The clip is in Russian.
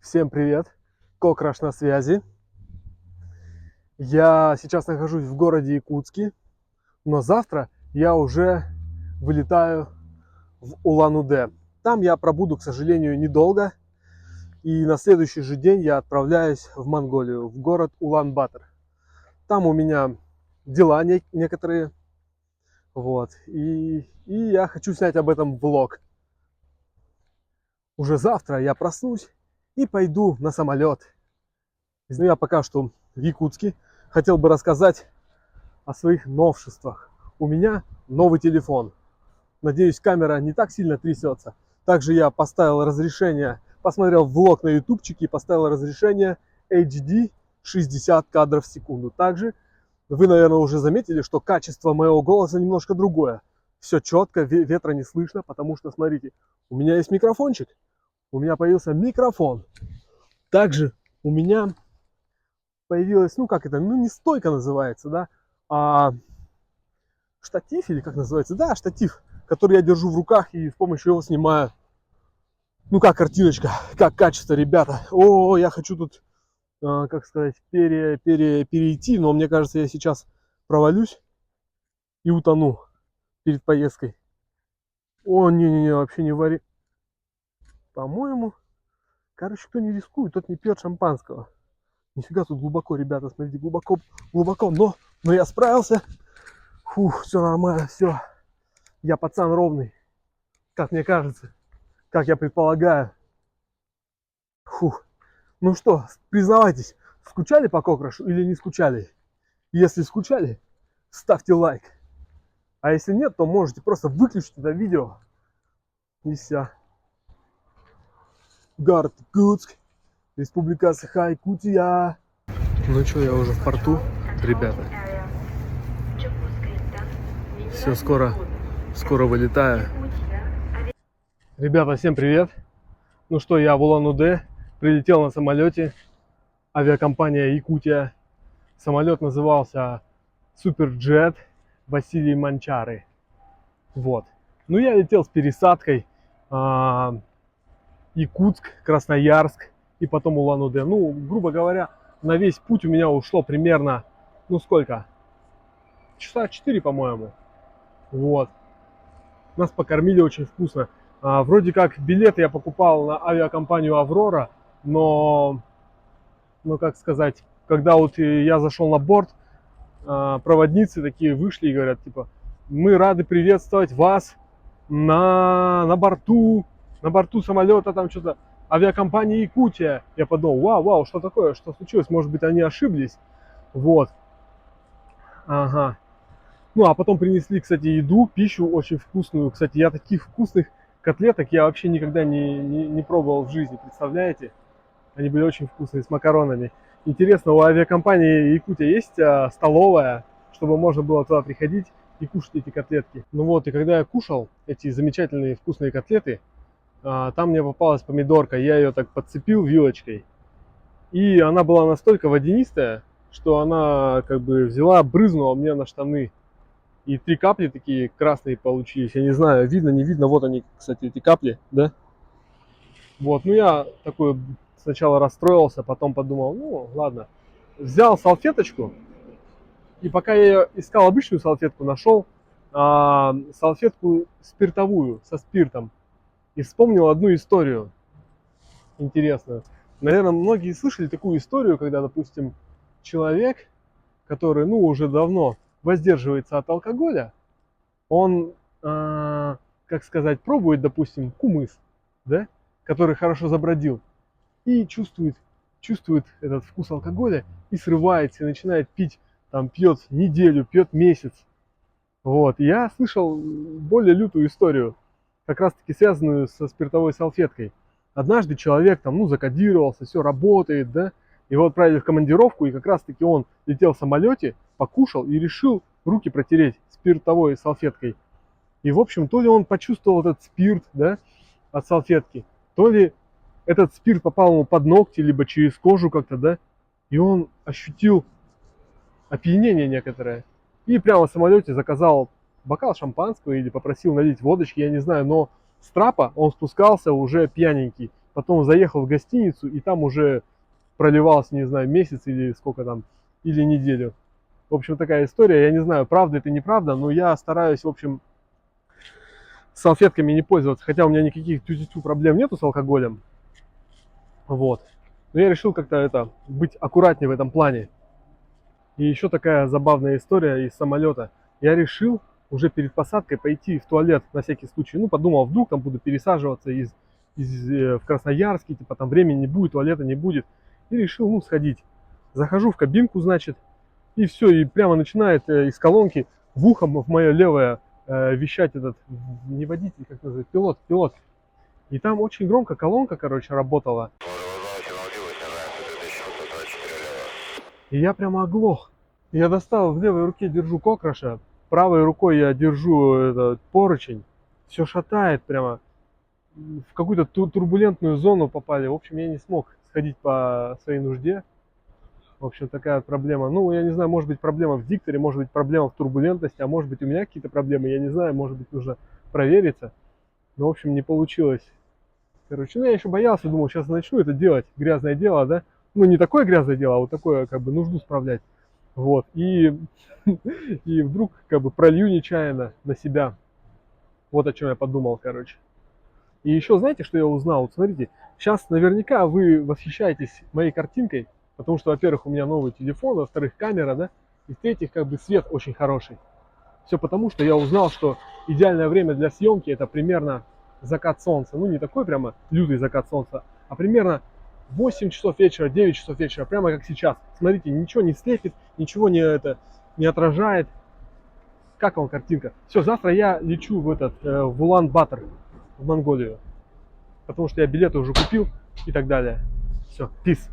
Всем привет! Кокраш на связи. Я сейчас нахожусь в городе Якутске, но завтра я уже вылетаю в Улан-Удэ. Там я пробуду, к сожалению, недолго. И на следующий же день я отправляюсь в Монголию, в город Улан-Батор. Там у меня дела некоторые. Вот. И я хочу снять об этом влог. Уже завтра я проснусь и пойду на самолет. Я пока что в Якутске. Хотел бы рассказать о своих новшествах. У меня новый телефон. Надеюсь, камера не так сильно трясется. Также я поставил разрешение, посмотрел влог на ютубчике и поставил разрешение HD 60 кадров в секунду. Также вы, наверное, уже заметили, что качество моего голоса немножко другое. Все четко, ветра не слышно, потому что, смотрите, у меня есть микрофончик. У меня появился микрофон. Также у меня появилась, не стойка называется, да, а штатив, или как называется, да, штатив, который я держу в руках и с помощью его снимаю. Ну как картиночка, как качество, ребята. О, я хочу тут, как сказать, перейти, но мне кажется, я сейчас провалюсь и утону перед поездкой. О, не-не-не, вообще не вари. По-моему, короче, кто не рискует, тот не пьет шампанского. Нифига тут глубоко, ребята, смотрите, глубоко, но я справился. Фух, все нормально, все. Я пацан ровный, как мне кажется, как я предполагаю. Фух. Ну что, признавайтесь, скучали по Кокрашу или не скучали? Если скучали, ставьте лайк. А если нет, то можете просто выключить это видео. И все. Город Якутск, Республика Саха-Якутия. Ну что, я уже в порту, ребята. Все, скоро вылетаю. Ребята, всем привет. Ну что, я в Улан-Удэ, прилетел на самолете, авиакомпания Якутия. Самолет назывался Суперджет Василий Манчары. Вот. Ну, я летел с пересадкой Якутск, Красноярск и потом Улан-Удэ. Ну, грубо говоря, на весь путь у меня ушло примерно, ну сколько? Часа 4, по-моему. Вот. Нас покормили очень вкусно. Вроде как билеты я покупал на авиакомпанию Аврора, но, ну как сказать, когда вот я зашел на борт, проводницы такие вышли и говорят, типа, мы рады приветствовать вас на борту самолета, там что-то, авиакомпании Якутия. Я подумал, вау, что такое, что случилось, может быть, они ошиблись. Вот. Ага. Ну, а потом принесли, кстати, еду, пищу очень вкусную. Кстати, я таких вкусных котлеток я вообще никогда не пробовал в жизни, представляете? Они были очень вкусные, с макаронами. Интересно, у авиакомпании Якутия есть столовая, чтобы можно было туда приходить и кушать эти котлетки? Ну вот, и когда я кушал эти замечательные вкусные котлеты, там мне попалась помидорка, я ее так подцепил вилочкой. И она была настолько водянистая, что она как бы взяла, брызнула мне на штаны. И 3 капли такие красные получились. Я не знаю, видно, не видно. Вот они, кстати, эти капли, да? Вот, ну я такой сначала расстроился, потом подумал, ну ладно. Взял салфеточку, и пока я искал обычную салфетку, нашел салфетку спиртовую, со спиртом. И вспомнил одну историю интересную. Наверное, многие слышали такую историю, когда, допустим, человек, который, ну, уже давно воздерживается от алкоголя, он, как сказать, пробует, допустим, кумыс, да, который хорошо забродил, и чувствует этот вкус алкоголя и срывается, и начинает пить, там, пьет неделю, пьет месяц. Вот, я слышал более лютую историю, как раз таки связанную со спиртовой салфеткой. Однажды человек там, ну, закодировался, все работает, да, его отправили в командировку, и как раз таки он летел в самолете, покушал и решил руки протереть спиртовой салфеткой. И, в общем, то ли он почувствовал этот спирт, да, от салфетки, то ли этот спирт попал ему под ногти, либо через кожу как-то, да, и он ощутил опьянение некоторое. И прямо в самолете заказал бокал шампанского или попросил налить водочки, я не знаю, но с трапа он спускался уже пьяненький. Потом заехал в гостиницу, и там уже проливался, не знаю, месяц или сколько там, или неделю. В общем, такая история. Я не знаю, правда это неправда, но я стараюсь, в общем, салфетками не пользоваться. Хотя у меня никаких тю-тю-тю проблем нету с алкоголем. Вот. Но я решил как-то это быть аккуратнее в этом плане. И еще такая забавная история из самолета. Я решил уже перед посадкой пойти в туалет на всякий случай. Ну, подумал, вдруг там буду пересаживаться в Красноярске, типа там времени не будет, туалета не будет. И решил, ну, сходить. Захожу в кабинку, значит, и все, и прямо начинает из колонки в ухо в мое левое вещать этот, не водитель, как называется, пилот. И там очень громко колонка, короче, работала. И я прямо оглох. Я достал, в левой руке держу кокраша, правой рукой я держу этот поручень. Все шатает прямо. В какую-то турбулентную зону попали. В общем, я не смог сходить по своей нужде. В общем, такая проблема. Ну, я не знаю, может быть проблема в дикторе, может быть проблема в турбулентности, а может быть у меня какие-то проблемы, я не знаю, может быть нужно провериться. Но, в общем, не получилось. Короче, ну я еще боялся, думал, сейчас начну это делать, грязное дело, да. Ну, не такое грязное дело, а вот такое, как бы, нужду справлять. Вот, и вдруг, как бы, пролью нечаянно на себя. Вот о чем я подумал, короче. И еще, знаете, что я узнал? Вот смотрите, сейчас наверняка вы восхищаетесь моей картинкой, потому что, во-первых, у меня новый телефон, во-вторых, камера, да, и в-третьих, как бы, свет очень хороший. Все потому, что я узнал, что идеальное время для съемки это примерно закат солнца. Ну, не такой прямо лютый закат солнца, а примерно 8 часов вечера, 9 часов вечера, прямо как сейчас. Смотрите, ничего не слепит, ничего не отражает. Как вам картинка? Все, завтра я лечу в Улан-Батор, в Монголию. Потому что я билеты уже купил и так далее. Все, peace.